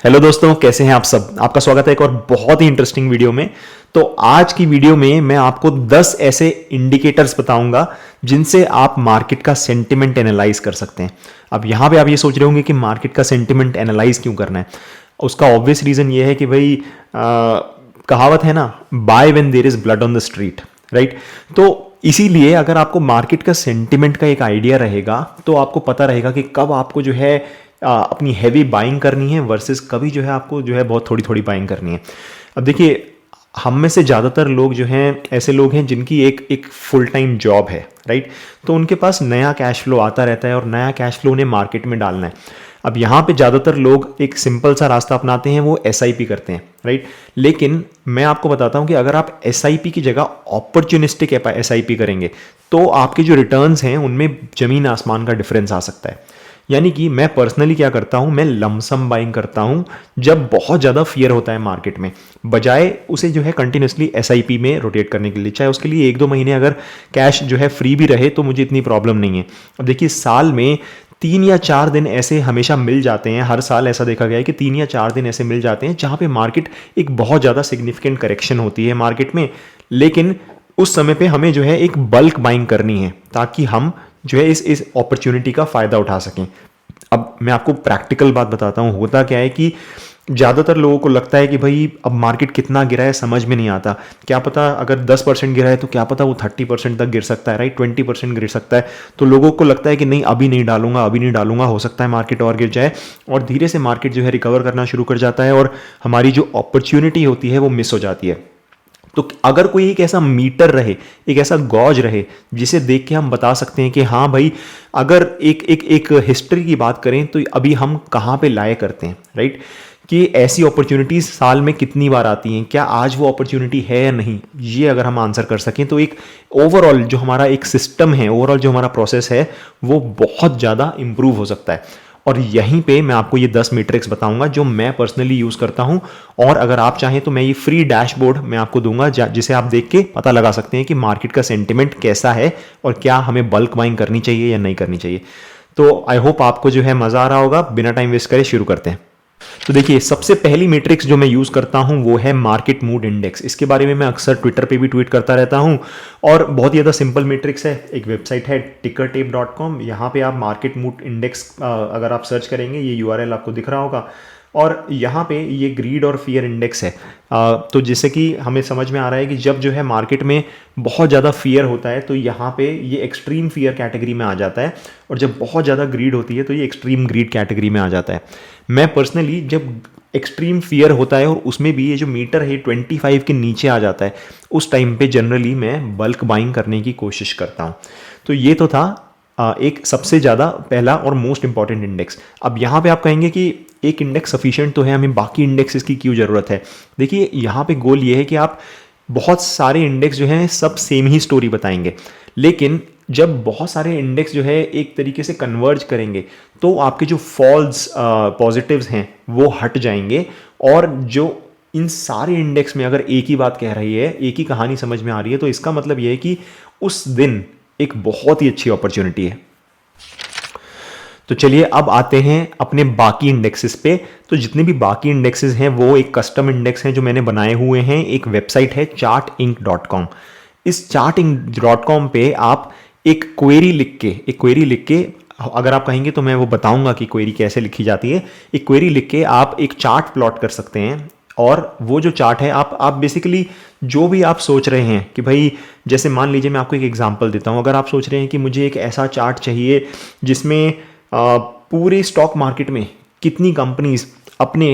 Hello दोस्तों, कैसे हैं आप सब। आपका स्वागत है एक और बहुत ही इंटरेस्टिंग वीडियो में। तो आज की वीडियो में मैं आपको 10 ऐसे इंडिकेटर्स बताऊंगा जिनसे आप मार्केट का सेंटिमेंट एनालाइज कर सकते हैं। अब यहां पे आप ये सोच रहे होंगे कि मार्केट का सेंटिमेंट एनालाइज क्यों करना है। उसका ऑब्वियस रीजन ये है कि भाई कहावत है ना, buy when there is blood on the street, right. तो इसीलिए अगर आपको मार्केट का सेंटिमेंट का एक आइडिया रहेगा तो आपको पता रहेगा कि कब आपको जो है अपनी हैवी बाइंग करनी है वर्सेस कभी जो है आपको जो है बहुत थोड़ी थोड़ी बाइंग करनी है। अब देखिए, हम में से ज़्यादातर लोग जो हैं ऐसे लोग हैं जिनकी एक एक फुल टाइम जॉब है, राइट। तो उनके पास नया कैश फ्लो आता रहता है और नया कैश फ्लो उन्हें मार्केट में डालना है। अब यहाँ पे ज़्यादातर लोग एक सिंपल सा रास्ता अपनाते हैं, वो एसआईपी करते हैं, राइट। लेकिन मैं आपको बताता हूँ कि अगर आप एसआईपी की जगह अपॉर्चुनिस्टिक एसआईपी करेंगे तो आपके जो रिटर्न्स हैं उनमें ज़मीन आसमान का डिफरेंस आ सकता है। यानी कि मैं पर्सनली क्या करता हूं, मैं लमसम बाइंग करता हूं जब बहुत ज़्यादा फियर होता है मार्केट में, बजाय उसे जो है कंटिन्यूसली एसआईपी में रोटेट करने के लिए। चाहे उसके लिए 1-2 महीने अगर कैश जो है फ्री भी रहे तो मुझे इतनी प्रॉब्लम नहीं है। अब देखिए, साल में 3 या 4 दिन ऐसे हमेशा मिल जाते हैं। हर साल ऐसा देखा गया है कि 3 या 4 दिन ऐसे मिल जाते हैं जहां पे मार्केट एक बहुत ज़्यादा सिग्निफिकेंट करेक्शन होती है मार्केट में। लेकिन उस समय पे हमें जो है एक बल्क बाइंग करनी है ताकि हम जो है इस अपॉर्चुनिटी का फायदा उठा सकें। अब मैं आपको प्रैक्टिकल बात बताता हूँ। होता क्या है कि ज़्यादातर लोगों को लगता है कि भाई अब मार्केट कितना गिरा है समझ में नहीं आता। क्या पता अगर 10% गिरा है तो क्या पता वो 30% तक गिर सकता है, राइट, 20% गिर सकता है। तो लोगों को लगता है कि नहीं, अभी नहीं डालूंगा, अभी नहीं डालूंगा, हो सकता है मार्केट और गिर जाए। और धीरे से मार्केट जो है रिकवर करना शुरू कर जाता है और हमारी जो अपॉर्चुनिटी होती है वो मिस हो जाती है। तो अगर कोई एक ऐसा मीटर रहे, एक ऐसा गॉज रहे जिसे देख के हम बता सकते हैं कि हाँ भाई, अगर एक एक एक हिस्ट्री की बात करें तो अभी हम कहाँ पे लाए करते हैं, राइट, कि ऐसी अपॉर्चुनिटीज साल में कितनी बार आती हैं, क्या आज वो अपॉर्चुनिटी है या नहीं। ये अगर हम आंसर कर सकें तो एक ओवरऑल जो हमारा एक सिस्टम है, ओवरऑल जो हमारा प्रोसेस है वो बहुत ज़्यादा इंप्रूव हो सकता है। और यहीं पे मैं आपको ये 10 मैट्रिक्स बताऊंगा जो मैं पर्सनली यूज करता हूं। और अगर आप चाहें तो मैं ये फ्री डैशबोर्ड मैं आपको दूंगा जिसे आप देख के पता लगा सकते हैं कि मार्केट का सेंटिमेंट कैसा है और क्या हमें बल्क बाइंग करनी चाहिए या नहीं करनी चाहिए। तो आई होप आपको जो है मजा आ रहा होगा। बिना टाइम वेस्ट करे शुरू करते हैं। तो देखिए, सबसे पहली मैट्रिक्स जो मैं यूज करता हूं वो है मार्केट मूड इंडेक्स। इसके बारे में मैं अक्सर ट्विटर पे भी ट्वीट करता रहता हूं और बहुत ही ज़्यादा सिंपल मैट्रिक्स है। एक वेबसाइट है tickertape.com, यहाँ पे आप मार्केट मूड इंडेक्स अगर आप सर्च करेंगे, ये यूआरएल आपको दिख रहा होगा। और यहाँ पे ये ग्रीड और फियर इंडेक्स है। तो जैसे कि हमें समझ में आ रहा है कि जब जो है मार्केट में बहुत ज़्यादा फियर होता है तो यहाँ पे ये एक्सट्रीम फियर कैटेगरी में आ जाता है, और जब बहुत ज़्यादा ग्रीड होती है तो ये एक्सट्रीम ग्रीड कैटेगरी में आ जाता है। मैं पर्सनली जब एक्सट्रीम फियर होता है और उसमें भी ये जो मीटर है 25 के नीचे आ जाता है, उस टाइम पे जनरली मैं बल्क बाइंग करने की कोशिश करता हूँ। तो ये तो था एक सबसे ज़्यादा पहला और मोस्ट इंपॉर्टेंट इंडेक्स। अब यहाँ पे आप कहेंगे कि एक इंडेक्स सफिशिएंट तो है, हमें बाकी इंडेक्सेस की क्यों ज़रूरत है। देखिए, यहाँ पे गोल ये है कि आप बहुत सारे इंडेक्स जो हैं सब सेम ही स्टोरी बताएंगे, लेकिन जब बहुत सारे इंडेक्स जो है एक तरीके से कन्वर्ज करेंगे तो आपके जो फॉल्स पॉजिटिव्स हैं वो हट जाएंगे। और जो इन सारे इंडेक्स में अगर एक ही बात कह रही है, एक ही कहानी समझ में आ रही है, तो इसका मतलब ये है कि उस दिन एक बहुत ही अच्छी अपॉर्चुनिटी है। तो चलिए अब आते हैं अपने बाकी इंडेक्सेस पे। तो जितने भी बाकी इंडेक्सेस हैं वो एक कस्टम इंडेक्स हैं जो मैंने बनाए हुए हैं। एक वेबसाइट है chartinc.com। इस chartinc.com पे आप एक क्वेरी लिख के अगर आप कहेंगे तो मैं वो बताऊंगा कि क्वेरी कैसे लिखी जाती है। एक क्वेरी लिख के आप एक चार्ट प्लॉट कर सकते हैं, और वो जो चार्ट है आप बेसिकली जो भी आप सोच रहे हैं कि भाई, जैसे मान लीजिए मैं आपको एक एग्जांपल देता हूं। अगर आप सोच रहे हैं कि मुझे एक ऐसा चार्ट चाहिए जिसमें पूरे स्टॉक मार्केट में कितनी कंपनीज अपने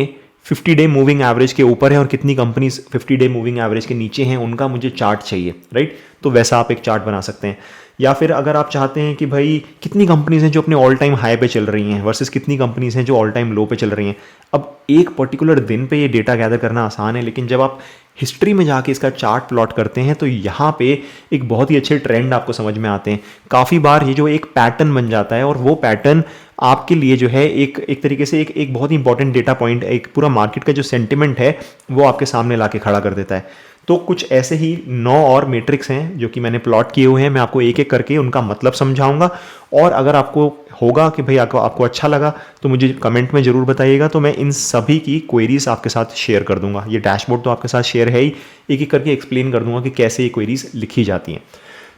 50 डे मूविंग एवरेज के ऊपर है और कितनी कंपनीज 50 डे मूविंग एवरेज के नीचे हैं, उनका मुझे चार्ट चाहिए, राइट। तो वैसा आप एक चार्ट बना सकते हैं। या फिर अगर आप चाहते हैं कि भाई कितनी कंपनीज हैं जो अपने ऑल टाइम हाई पे चल रही हैं वर्सेस कितनी कंपनीज हैं जो ऑल टाइम लो पे चल रही हैं। अब एक पर्टिकुलर दिन पे ये डेटा गैदर करना आसान है, लेकिन जब आप हिस्ट्री में जाके इसका चार्ट प्लॉट करते हैं तो यहाँ पे एक बहुत ही अच्छे ट्रेंड आपको समझ में आते हैं। काफ़ी बार ये जो एक पैटर्न बन जाता है और वो पैटर्न आपके लिए जो है एक तरीके से एक बहुत ही इंपॉर्टेंट डेटा पॉइंट, एक पूरा मार्केट का जो सेंटिमेंट है वो आपके सामने ला के खड़ा कर देता है। तो कुछ ऐसे ही 9 और मैट्रिक्स हैं जो कि मैंने प्लॉट किए हुए हैं, मैं आपको एक एक करके उनका मतलब समझाऊंगा। और अगर आपको होगा कि भाई आपको अच्छा लगा तो मुझे कमेंट में ज़रूर बताइएगा, तो मैं इन सभी की क्वेरीज आपके साथ शेयर कर दूंगा। ये डैशबोर्ड तो आपके साथ शेयर है ही, एक एक करके एक्सप्लेन कर दूंगा कि कैसे ये क्वेरीज लिखी जाती हैं।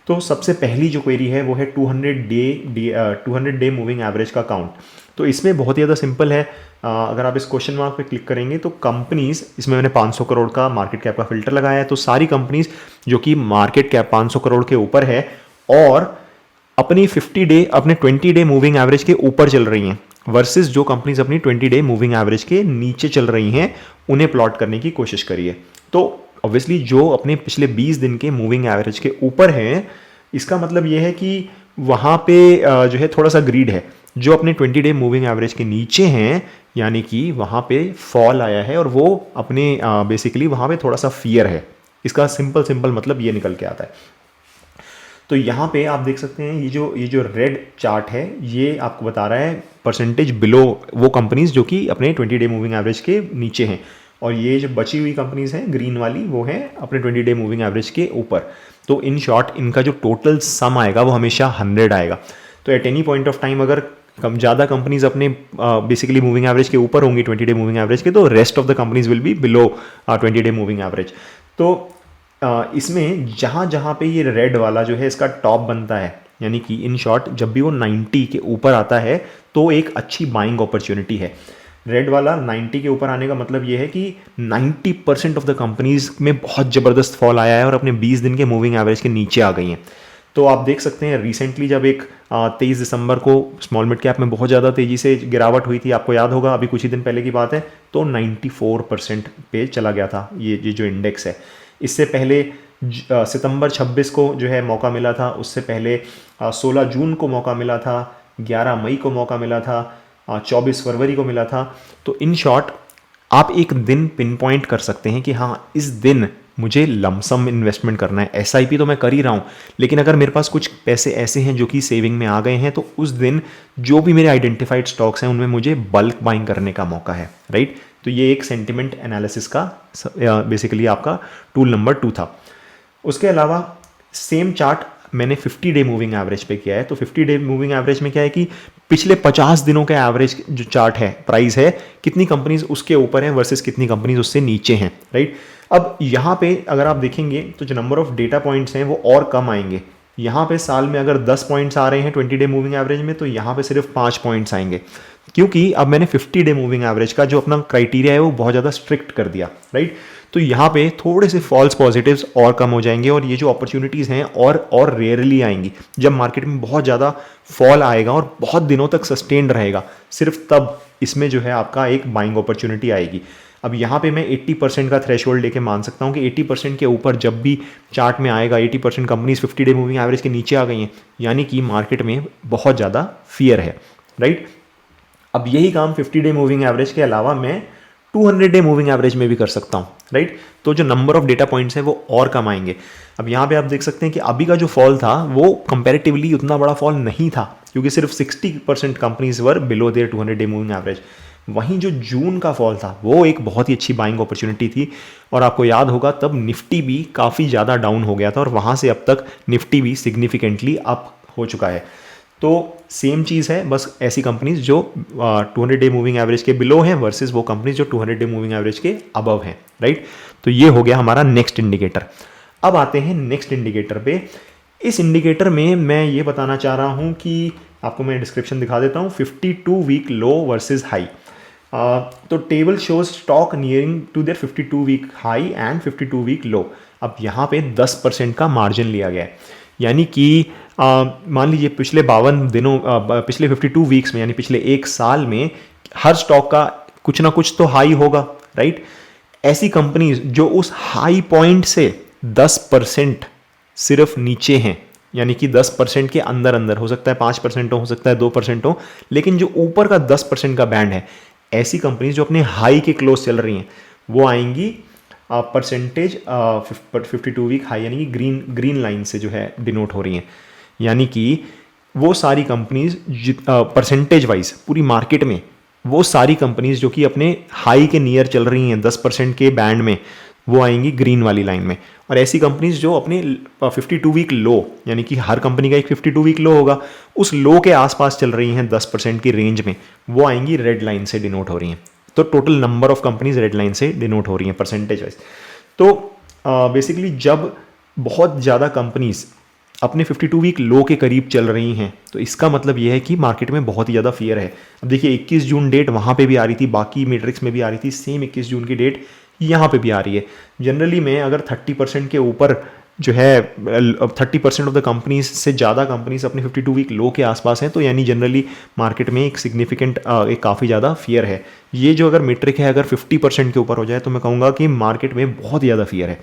तो सबसे पहली जो क्वेरी है वो है 200 डे मूविंग एवरेज का काउंट। तो इसमें बहुत ही ज़्यादा सिंपल है। अगर आप इस क्वेश्चन मार्क पे क्लिक करेंगे तो कंपनीज, इसमें मैंने 500 करोड़ का मार्केट कैप का फिल्टर लगाया है, तो सारी कंपनीज जो कि मार्केट कैप 500 करोड़ के ऊपर है और अपनी 20 डे मूविंग एवरेज के ऊपर चल रही हैं, वर्सेस जो कंपनीज अपनी 20 डे मूविंग एवरेज के नीचे चल रही हैं, उन्हें प्लॉट करने की कोशिश करिए। तो ऑब्वियसली जो अपने पिछले 20 दिन के मूविंग एवरेज के ऊपर हैं, इसका मतलब यह है कि वहाँ पे जो है थोड़ा सा ग्रीड है। जो अपने 20 डे मूविंग एवरेज के नीचे हैं, यानी कि वहाँ पे फॉल आया है और वो अपने बेसिकली वहाँ पे थोड़ा सा फियर है। इसका सिंपल मतलब ये निकल के आता है। तो यहाँ पे आप देख सकते हैं ये जो रेड चार्ट है, ये आपको बता रहा है परसेंटेज बिलो वो कंपनीज जो कि अपने 20 डे मूविंग एवरेज के नीचे हैं, और ये जो बची हुई कंपनीज हैं ग्रीन वाली, वो हैं अपने 20 डे मूविंग एवरेज के ऊपर। तो इन शॉर्ट इनका जो टोटल सम आएगा वो हमेशा 100 आएगा। तो at any point of time अगर ज़्यादा कंपनीज अपने बेसिकली मूविंग एवरेज के ऊपर होंगी 20 डे मूविंग एवरेज के, तो rest of the companies will be below 20 day moving average. तो इसमें जहाँ जहाँ पे ये रेड वाला जो है इसका टॉप बनता है, यानी कि इन शॉर्ट जब भी वो 90 के ऊपर आता है तो एक अच्छी बाइंग अपॉर्चुनिटी है। रेड वाला 90 के ऊपर आने का मतलब ये है कि 90% ऑफ द कंपनीज में बहुत ज़बरदस्त फॉल आया है और अपने 20 दिन के मूविंग एवरेज के नीचे आ गई हैं। तो आप देख सकते हैं रिसेंटली जब एक 23 दिसंबर को स्मॉल मिड कैप में बहुत ज़्यादा तेज़ी से गिरावट हुई थी, आपको याद होगा, अभी कुछ ही दिन पहले की बात है, तो 94% पे चला गया था ये जो इंडेक्स है। इससे पहले सितंबर 26 को जो है मौका मिला था, उससे पहले 16 जून को मौका मिला था, 11 मई को मौका मिला था, 24 फरवरी को मिला था। तो इन शॉर्ट आप एक दिन पिन पॉइंट कर सकते हैं कि हाँ इस दिन मुझे लमसम इन्वेस्टमेंट करना है। एसआईपी तो मैं कर ही रहा हूँ, लेकिन अगर मेरे पास कुछ पैसे ऐसे हैं जो कि सेविंग में आ गए हैं, तो उस दिन जो भी मेरे आइडेंटिफाइड स्टॉक्स हैं उनमें मुझे बल्क बाइंग करने का मौका है, राइट। तो ये एक सेंटिमेंट एनालिसिस का बेसिकली आपका टूल नंबर 2 था। उसके अलावा सेम चार्ट मैंने 50 डे मूविंग एवरेज पे किया है। तो 50 डे मूविंग एवरेज में क्या है कि पिछले 50 दिनों का एवरेज जो चार्ट है, प्राइस है, कितनी कंपनीज उसके ऊपर हैं वर्सेस कितनी कंपनीज उससे नीचे हैं, राइट। अब यहाँ पे अगर आप देखेंगे तो जो नंबर ऑफ डेटा पॉइंट्स हैं वो और कम आएंगे। यहाँ पे साल में अगर 10 पॉइंट्स आ रहे हैं 20 डे मूविंग एवरेज में, तो यहाँ पे सिर्फ 5 पॉइंट्स आएंगे, क्योंकि अब मैंने 50 डे मूविंग एवरेज का जो अपना क्राइटेरिया है वो बहुत ज़्यादा स्ट्रिक्ट कर दिया, राइट। तो यहाँ पे थोड़े से फॉल्स पॉजिटिव्स और कम हो जाएंगे और ये जो अपॉर्चुनिटीज़ हैं और रेयरली आएंगी। जब मार्केट में बहुत ज़्यादा फॉल आएगा और बहुत दिनों तक सस्टेन्ड रहेगा, सिर्फ तब इसमें जो है आपका एक बाइंग अपॉर्चुनिटी आएगी। अब यहाँ पे मैं 80% का थ्रेशोल्ड लेके मान सकता हूँ कि 80% के ऊपर जब भी चार्ट में आएगा, 80% कंपनीज 50 डे मूविंग एवरेज के नीचे आ गई हैं, यानी कि मार्केट में बहुत ज़्यादा फियर है, राइट। अब यही काम 50 डे मूविंग एवरेज के अलावा मैं 200 डे मूविंग एवरेज में भी कर सकता हूँ, राइट। तो जो नंबर ऑफ डेटा पॉइंट्स हैं वो और कम आएंगे। अब यहाँ पे आप देख सकते हैं कि अभी का जो फॉल था वो कंपैरेटिवली उतना बड़ा फॉल नहीं था, क्योंकि सिर्फ 60% companies were below their 200 day moving average. वहीं जो जून का फॉल था वो एक बहुत ही अच्छी बाइंग अपॉर्चुनिटी थी, और आपको याद होगा तब निफ्टी भी काफ़ी ज़्यादा डाउन हो गया था और वहाँ से अब तक निफ्टी भी सिग्निफिकेंटली अप हो चुका है। तो सेम चीज़ है, बस ऐसी कंपनीज जो 200 डे मूविंग एवरेज के बिलो हैं वर्सेस वो कंपनीज जो 200 डे मूविंग एवरेज के अबव हैं, राइट। तो ये हो गया हमारा नेक्स्ट इंडिकेटर। अब आते हैं नेक्स्ट इंडिकेटर पे। इस इंडिकेटर में मैं ये बताना चाह रहा हूँ कि आपको मैं डिस्क्रिप्शन दिखा देता हूँ, 52 वीक लो वर्सेस हाई। तो table shows stock nearing to their 52 week high and 52 week low. अब यहाँ पे 10% का मार्जिन लिया गया है, यानी कि मान लीजिए पिछले 52 दिनों पिछले 52 वीक्स में, यानी पिछले एक साल में हर स्टॉक का कुछ ना कुछ तो हाई होगा, राइट। ऐसी कंपनीज जो उस हाई पॉइंट से 10% सिर्फ नीचे हैं, यानी कि 10% के अंदर अंदर, हो सकता है 5% हो सकता है 2% हो, लेकिन जो ऊपर का 10% का बैंड है, ऐसी कंपनीज जो अपने हाई के क्लोज चल रही हैं वो आएंगी परसेंटेज 52 वीक हाई, यानी कि ग्रीन लाइन से जो है डिनोट हो रही हैं। यानी कि वो सारी कंपनीज परसेंटेज वाइज पूरी मार्केट में वो सारी कंपनीज जो कि अपने हाई के नियर चल रही हैं 10% के बैंड में, वो आएंगी ग्रीन वाली लाइन में। और ऐसी कंपनीज जो अपने 52 वीक लो, यानी कि हर कंपनी का एक 52 वीक लो होगा, उस लो के आसपास चल रही हैं 10% की रेंज में, वो आएंगी रेड लाइन से डिनोट हो रही हैं। तो total number of companies red line से डिनोट हो रही हैं परसेंटेज वाइज। तो बेसिकली जब बहुत ज़्यादा कंपनीज अपने 52 वीक लो के करीब चल रही हैं, तो इसका मतलब यह है कि मार्केट में बहुत ही ज़्यादा फियर है। अब देखिए 21 जून डेट वहाँ पे भी आ रही थी, बाकी मैट्रिक्स में भी आ रही थी, सेम 21 जून की डेट यहाँ पे भी आ रही है। जनरली में अगर 30% के ऊपर जो है 30% ऑफ द कंपनीज से ज़्यादा कंपनीज अपने 52 वीक लो के आसपास हैं, तो यानी जनरली मार्केट में एक सिग्निफिकेंट एक काफ़ी ज़्यादा फियर है। ये जो अगर मीट्रिक है अगर 50% के ऊपर हो जाए तो मैं कहूँगा कि मार्केट में बहुत ज़्यादा फियर है,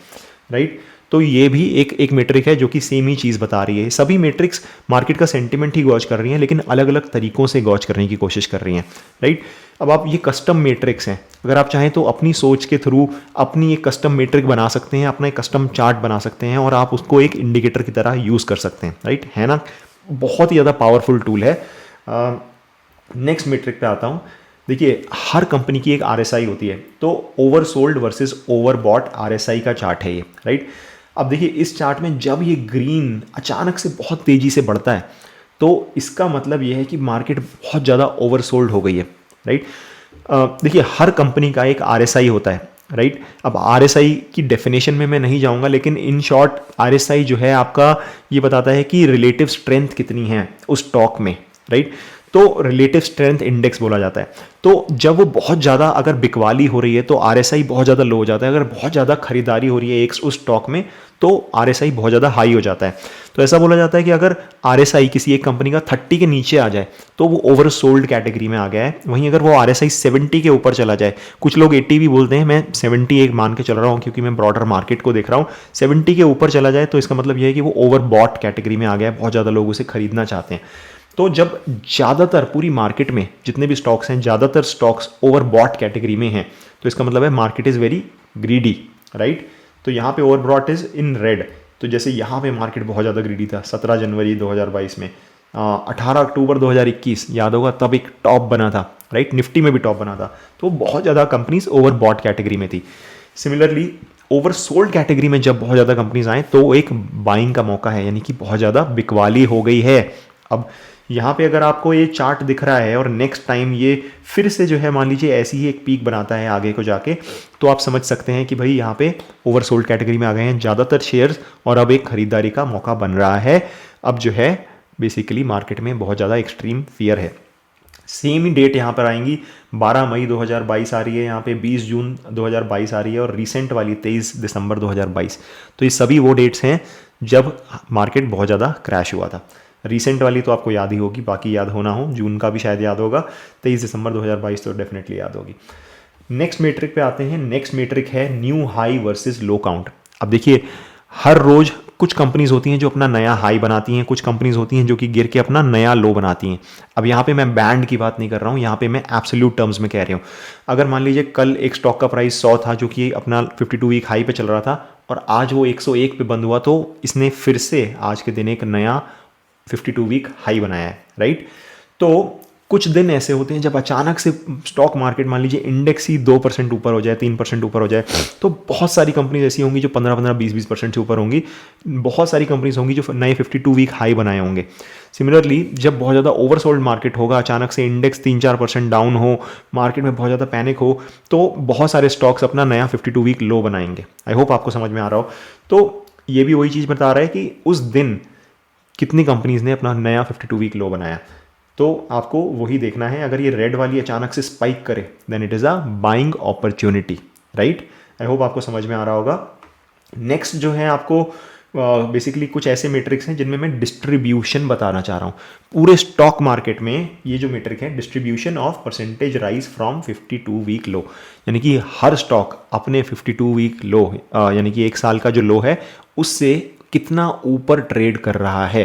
राइट। तो ये भी एक मेट्रिक है जो कि सेम ही चीज़ बता रही है। सभी मेट्रिक्स मार्केट का सेंटिमेंट ही गॉज कर रही हैं, लेकिन अलग अलग तरीकों से गॉज करने की कोशिश कर रही हैं, राइट। अब आप ये कस्टम मेट्रिक्स हैं, अगर आप चाहें तो अपनी सोच के थ्रू अपनी एक कस्टम मेट्रिक बना सकते हैं, अपना एक कस्टम चार्ट बना सकते हैं और आप उसको एक इंडिकेटर की तरह यूज़ कर सकते हैं, राइट, है ना। बहुत ही ज़्यादा पावरफुल टूल है। नेक्स्ट मेट्रिक पे आता हूँ। देखिए हर कंपनी की एक RSI होती है, तो over sold versus over bought RSI का चार्ट है ये, राइट। अब देखिए इस चार्ट में जब ये ग्रीन अचानक से बहुत तेज़ी से बढ़ता है, तो इसका मतलब ये है कि मार्केट बहुत ज़्यादा ओवर सोल्ड हो गई है, राइट। देखिए हर कंपनी का एक RSI होता है, राइट। अब RSI की डेफिनेशन में मैं नहीं जाऊंगा, लेकिन इन शॉर्ट RSI जो है आपका ये बताता है कि रिलेटिव स्ट्रेंथ कितनी है उस स्टॉक में, राइट। तो रिलेटिव स्ट्रेंथ इंडेक्स बोला जाता है। तो जब वो बहुत ज़्यादा अगर बिकवाली हो रही है तो RSI बहुत ज़्यादा लो हो जाता है, अगर बहुत ज़्यादा खरीदारी हो रही है एक उस स्टॉक में तो RSI बहुत ज़्यादा हाई हो जाता है। तो ऐसा बोला जाता है कि अगर RSI किसी एक कंपनी का 30 के नीचे आ जाए तो वो ओवर सोल्ड कैटेगरी में आ गया है। वहीं अगर वो RSI 70 के ऊपर चला जाए, कुछ लोग 80 भी बोलते हैं, मैं 70 एक मान के चल रहा हूँ क्योंकि मैं ब्रॉडर मार्केट को देख रहा हूँ, 70 के ऊपर चला जाए तो इसका मतलब यह है कि वो ओवर बॉट कैटेगरी में आ गया है, बहुत ज़्यादा लोग उसे खरीदना चाहते हैं। तो जब ज़्यादातर पूरी मार्केट में जितने भी स्टॉक्स हैं, ज़्यादातर स्टॉक्स ओवर बॉट कैटेगरी में हैं, तो इसका मतलब है market is very greedy, right. तो यहाँ पे over bought is in red. तो जैसे यहाँ पे मार्केट बहुत ज़्यादा ग्रीडी था 17 जनवरी 2022 में, 18 अक्टूबर 2021 याद होगा तब एक टॉप बना था, राइट, निफ्टी में भी टॉप बना था। तो बहुत ज़्यादा कंपनीज ओवर बॉट कैटेगरी में थी। सिमिलरली ओवर सोल्ड कैटेगरी में जब बहुत ज़्यादा कंपनीज आए तो एक बाइंग का मौका है, यानी कि बहुत ज़्यादा बिकवाली हो गई है। अब यहाँ पे अगर आपको ये चार्ट दिख रहा है और नेक्स्ट टाइम ये फिर से जो है मान लीजिए ऐसी ही एक पीक बनाता है आगे को जाके, तो आप समझ सकते हैं कि भाई यहाँ पे ओवरसोल्ड कैटेगरी में आ गए हैं ज़्यादातर शेयर्स और अब एक खरीदारी का मौका बन रहा है। अब जो है बेसिकली मार्केट में बहुत ज़्यादा एक्सट्रीम फियर है। सेम ही डेट यहाँ पर आएंगी, 12 मई 2022 आ रही है, यहाँ पे 20 जून 2022 आ रही है और रिसेंट वाली 23 दिसंबर 2022। तो ये सभी वो डेट्स हैं जब मार्केट बहुत ज़्यादा क्रैश हुआ था। रिसेंट वाली तो आपको याद ही होगी, बाकी याद होना हो, जून का भी शायद याद होगा, 23 दिसंबर 2022 तो डेफिनेटली याद होगी। नेक्स्ट मेट्रिक पे आते हैं। नेक्स्ट मेट्रिक है न्यू हाई वर्सेस लो काउंट। अब देखिए हर रोज कुछ कंपनीज होती हैं जो अपना नया हाई बनाती हैं, कुछ कंपनीज होती हैं जो कि गिर के अपना नया लो बनाती हैं। अब यहाँ पे मैं बैंड की बात नहीं कर रहा हूँ, यहाँ पे मैं एब्सोल्यूट टर्म्स में कह रही हूँ। अगर मान लीजिए कल एक स्टॉक का प्राइस 100 था जो कि अपना 52 वीक हाई पे चल रहा था और आज वो 101 पे बंद हुआ, तो इसने फिर से आज के दिन एक नया 52 वीक हाई बनाया है, राइट। तो कुछ दिन ऐसे होते हैं जब अचानक से स्टॉक मार्केट मान लीजिए इंडेक्स ही 2% ऊपर हो जाए, 3% ऊपर हो जाए, तो बहुत सारी कंपनीज ऐसी होंगी जो 15-15, 20-20% से ऊपर होंगी। बहुत सारी कंपनीज होंगी जो नए 52 वीक हाई बनाए होंगे। सिमिलरली जब बहुत ज़्यादा ओवरसोल्ड मार्केट होगा, अचानक से इंडेक्स 3-4% डाउन हो, मार्केट में बहुत ज़्यादा पैनिक हो, तो बहुत सारे स्टॉक्स अपना नया 52 वीक लो बनाएंगे। आई होप आपको समझ में आ रहा हो। तो ये भी वही चीज़ बता रहा है कि उस दिन कितनी कंपनीज ने अपना नया 52 वीक लो बनाया। तो आपको वही देखना है। अगर ये रेड वाली अचानक से स्पाइक करे then it is a buying opportunity, right. I hope आपको समझ में आ रहा होगा। नेक्स्ट जो है आपको बेसिकली कुछ ऐसे मेट्रिक्स हैं जिनमें मैं डिस्ट्रीब्यूशन बताना चाह रहा हूँ। पूरे स्टॉक मार्केट में ये जो मेट्रिक है distribution of percentage rise from 52 week low, यानी कि हर स्टॉक अपने 52 वीक लो यानी कि एक साल का जो लो है उससे कितना ऊपर ट्रेड कर रहा है,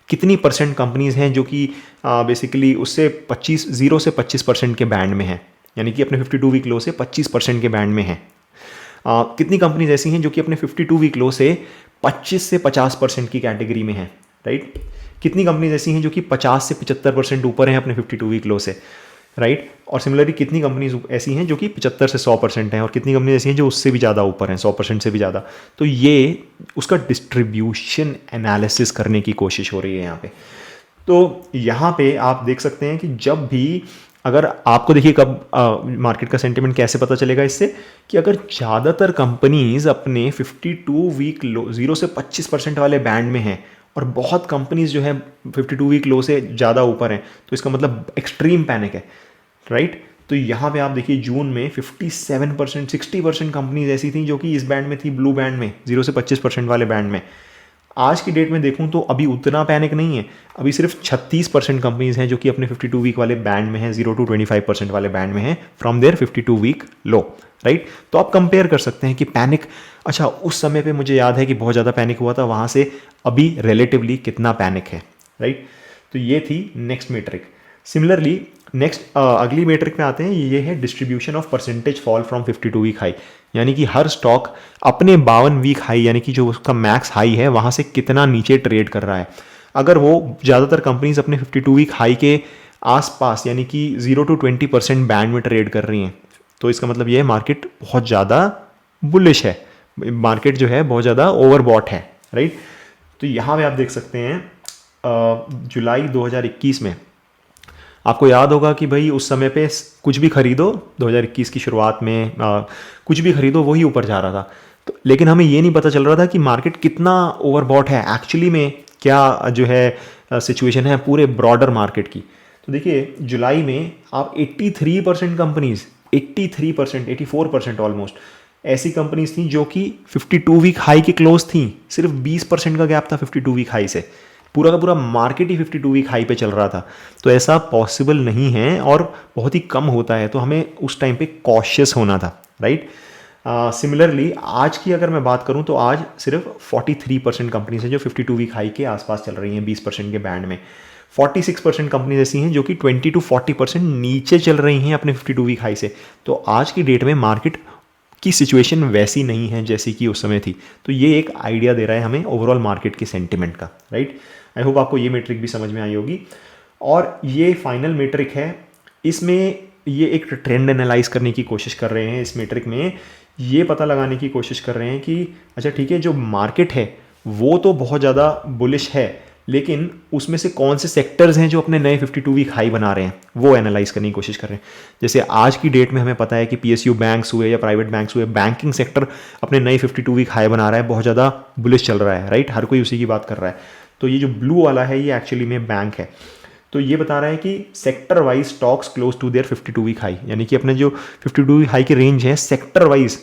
कितनी परसेंट कंपनीज हैं जो कि बेसिकली उससे 0 से 25% के बैंड में हैं, यानी कि अपने 52 वीक लो से 25% के बैंड में हैं। कितनी कंपनीज ऐसी हैं जो कि अपने 52 वीक लो से 25 से 50% की कैटेगरी में हैं, राइट। कितनी कंपनीज ऐसी हैं जो कि 50 से 75% ऊपर हैं अपने 52 वीक लो से। राइट। और सिमिलरली कितनी कंपनीज ऐसी हैं जो कि 75 से 100% हैं, और कितनी कंपनीज ऐसी हैं जो उससे भी ज़्यादा ऊपर हैं, 100% से भी ज़्यादा। तो ये उसका डिस्ट्रीब्यूशन एनालिसिस करने की कोशिश हो रही है यहाँ पे। तो यहाँ पे आप देख सकते हैं कि जब भी, अगर आपको देखिए कब मार्केट का सेंटिमेंट कैसे पता चलेगा इससे, कि अगर ज़्यादातर कंपनीज अपने 52 वीक लो 0 से 25% वाले बैंड में हैं और बहुत कंपनीज जो है 52 वीक लो से ज़्यादा ऊपर हैं, तो इसका मतलब एक्सट्रीम पैनिक है, राइट। तो यहाँ पे आप देखिए जून में 57% 60% कंपनीज ऐसी थी जो कि इस बैंड में थी, ब्लू बैंड में, 0 से 25% वाले बैंड में। आज की डेट में देखूं तो अभी उतना पैनिक नहीं है, अभी सिर्फ 36% कंपनीज हैं जो कि अपने 52 वीक वाले बैंड में हैं, 0 to 25% वाले बैंड में हैं from their 52 week low, right. तो आप कंपेयर कर सकते हैं कि पैनिक, अच्छा उस समय पे मुझे याद है कि बहुत ज़्यादा पैनिक हुआ था, वहाँ से अभी रिलेटिवली कितना पैनिक है, राइट। तो ये थी नेक्स्ट मेट्रिक। सिमिलरली नेक्स्ट अगली मेट्रिक में आते हैं, ये है distribution of percentage fall from 52 week high, यानी कि हर स्टॉक अपने 52 वीक हाई, यानी कि जो उसका मैक्स हाई है वहाँ से कितना नीचे ट्रेड कर रहा है। अगर वो ज़्यादातर कंपनीज अपने 52 वीक हाई के आसपास, यानी कि 0 to 20% बैंड में ट्रेड कर रही हैं, तो इसका मतलब ये है मार्केट बहुत ज़्यादा बुलिश है, मार्केट जो है बहुत ज़्यादा ओवरबॉट है, राइट। तो यहाँ पे आप देख सकते हैं जुलाई 2021 में आपको याद होगा कि भाई उस समय पे कुछ भी खरीदो, 2021 की शुरुआत में कुछ भी खरीदो वही ऊपर जा रहा था। तो लेकिन हमें ये नहीं पता चल रहा था कि मार्केट कितना ओवरबॉट है, एक्चुअली में क्या जो है सिचुएशन है पूरे ब्रॉडर मार्केट की। तो देखिए जुलाई में आप 83% कंपनीज, 83%, 84% ऑलमोस्ट ऐसी कंपनीज थी जो कि 52 वीक हाई के क्लोज थी, सिर्फ 20% का गैप था 52 वीक हाई से, पूरा का पूरा मार्केट ही 52 वीक हाई पे चल रहा था। तो ऐसा पॉसिबल नहीं है और बहुत ही कम होता है, तो हमें उस टाइम पे कॉशियस होना था, राइट। सिमिलरली आज की अगर मैं बात करूं तो आज सिर्फ 43% कंपनीज हैं जो 52 वीक हाई के आसपास चल रही हैं, 20% के बैंड में। 46% कंपनीज ऐसी हैं जो कि 20 to 40% नीचे चल रही हैं अपने 52 वीक हाई से। तो आज की डेट में मार्केट की सिचुएशन वैसी नहीं है जैसी कि उस समय थी। तो ये एक आइडिया दे रहा है हमें ओवरऑल मार्केट के सेंटिमेंट का, राइट। आई होप आपको ये मेट्रिक भी समझ में आई होगी। और ये फाइनल मेट्रिक है, इसमें ये एक ट्रेंड एनालाइज करने की कोशिश कर रहे हैं। इस मेट्रिक में ये पता लगाने की कोशिश कर रहे हैं कि अच्छा ठीक है, जो मार्केट है वो तो बहुत ज़्यादा बुलिश है, लेकिन उसमें से कौन से सेक्टर्स हैं जो अपने नए 52 वीक हाई बना रहे हैं, वो एनालाइज करने की कोशिश कर रहे हैं। जैसे आज की डेट में हमें पता है कि PSU बैंक्स हुए या प्राइवेट बैंक्स हुए, बैंकिंग सेक्टर अपने नए 52 वीक हाई बना रहा है, बहुत ज़्यादा बुलिश चल रहा है, राइट। हर कोई उसी की बात कर रहा है। तो ये जो ब्लू वाला है ये एक्चुअली में बैंक है। तो ये बता रहा है कि sector wise stocks close to their 52 week high, यानी कि अपने जो 52 वीक हाई की रेंज है सेक्टर वाइज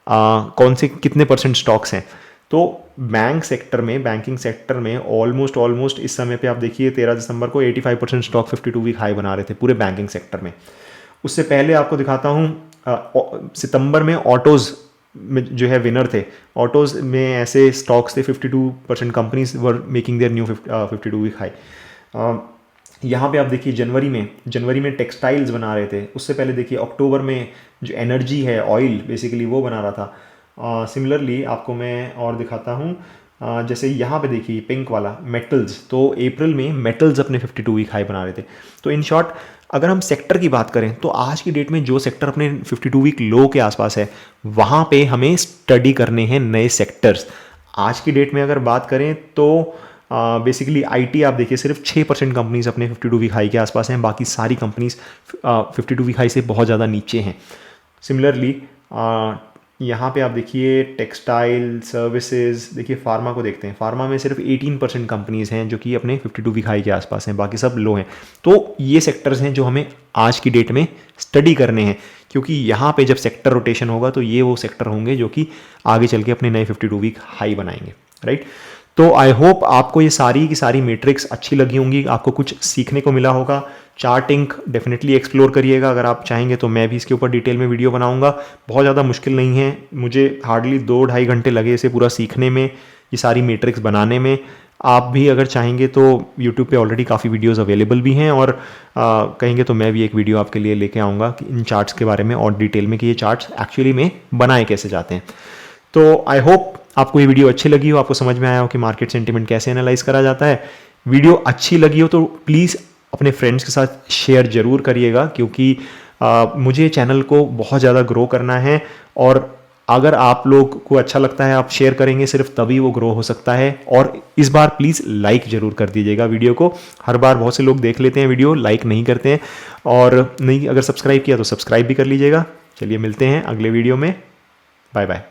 कौन से कितने परसेंट स्टॉक्स हैं। तो बैंक सेक्टर में, बैंकिंग सेक्टर में ऑलमोस्ट इस समय पे आप देखिए 13 दिसंबर को 85% स्टॉक 52 वीक हाई बना रहे थे पूरे बैंकिंग सेक्टर में। उससे पहले आपको दिखाता हूँ सितंबर में ऑटोज़ में जो है विनर थे, ऑटोज़ में ऐसे स्टॉक्स थे 52% companies were making their new 52 week high. यहाँ पे आप देखिए जनवरी में टेक्सटाइल्स बना रहे थे। उससे पहले देखिए अक्टूबर में जो एनर्जी है, ऑयल बेसिकली, वो बना रहा था। सिमिलरली आपको मैं और दिखाता हूँ, जैसे यहाँ पे देखिए पिंक वाला मेटल्स, तो अप्रैल में मेटल्स अपने 52 वीक हाई बना रहे थे। तो इन शॉर्ट अगर हम सेक्टर की बात करें तो आज की डेट में जो सेक्टर अपने 52 वीक लो के आसपास है वहाँ पे हमें स्टडी करने हैं नए सेक्टर्स। आज की डेट में अगर बात करें तो बेसिकली आईटी आप देखिए सिर्फ 6% कंपनीज अपने 52 वीक हाई के आसपास हैं, बाकी सारी कंपनीज 52 वीक हाई से बहुत ज़्यादा नीचे हैं। सिमिलरली यहाँ पे आप देखिए टेक्सटाइल, सर्विसेज, देखिए फार्मा को देखते हैं, फार्मा में सिर्फ 18% कंपनीज हैं जो कि अपने 52 वीक हाई के आसपास हैं, बाकी सब लो हैं। तो ये सेक्टर्स हैं जो हमें आज की डेट में स्टडी करने हैं, क्योंकि यहाँ पे जब सेक्टर रोटेशन होगा तो ये वो सेक्टर होंगे जो कि आगे चल के अपने नए 52 वीक हाई बनाएंगे, राइट। तो आई होप आपको ये सारी की सारी मैट्रिक्स अच्छी लगी होंगी, आपको कुछ सीखने को मिला होगा। चार्टिंग डेफिनेटली एक्सप्लोर करिएगा, अगर आप चाहेंगे तो मैं भी इसके ऊपर डिटेल में वीडियो बनाऊंगा। बहुत ज़्यादा मुश्किल नहीं है, मुझे हार्डली 2-2.5 घंटे लगे इसे पूरा सीखने में, ये सारी मैट्रिक्स बनाने में। आप भी अगर चाहेंगे तो यूट्यूब पे ऑलरेडी काफ़ी वीडियोस अवेलेबल भी हैं, और कहेंगे तो मैं भी एक वीडियो आपके लिए लेके आऊँगा कि इन चार्ट्स के बारे में और डिटेल में कि ये चार्ट्स एक्चुअली में बनाए कैसे जाते हैं। तो आई होप आपको ये वीडियो अच्छी लगी हो, आपको समझ में आया हो कि मार्केट सेंटिमेंट कैसे एनालाइज करा जाता है। वीडियो अच्छी लगी हो तो प्लीज़ अपने फ्रेंड्स के साथ शेयर ज़रूर करिएगा, क्योंकि मुझे चैनल को बहुत ज़्यादा ग्रो करना है। और अगर आप लोग को अच्छा लगता है, आप शेयर करेंगे सिर्फ, तभी वो ग्रो हो सकता है। और इस बार प्लीज़ लाइक ज़रूर कर दीजिएगा वीडियो को। हर बार बहुत से लोग देख लेते हैं वीडियो, लाइक नहीं करते हैं। और नहीं, अगर सब्सक्राइब किया तो सब्सक्राइब भी कर लीजिएगा। चलिए मिलते हैं अगले वीडियो में। Bye bye.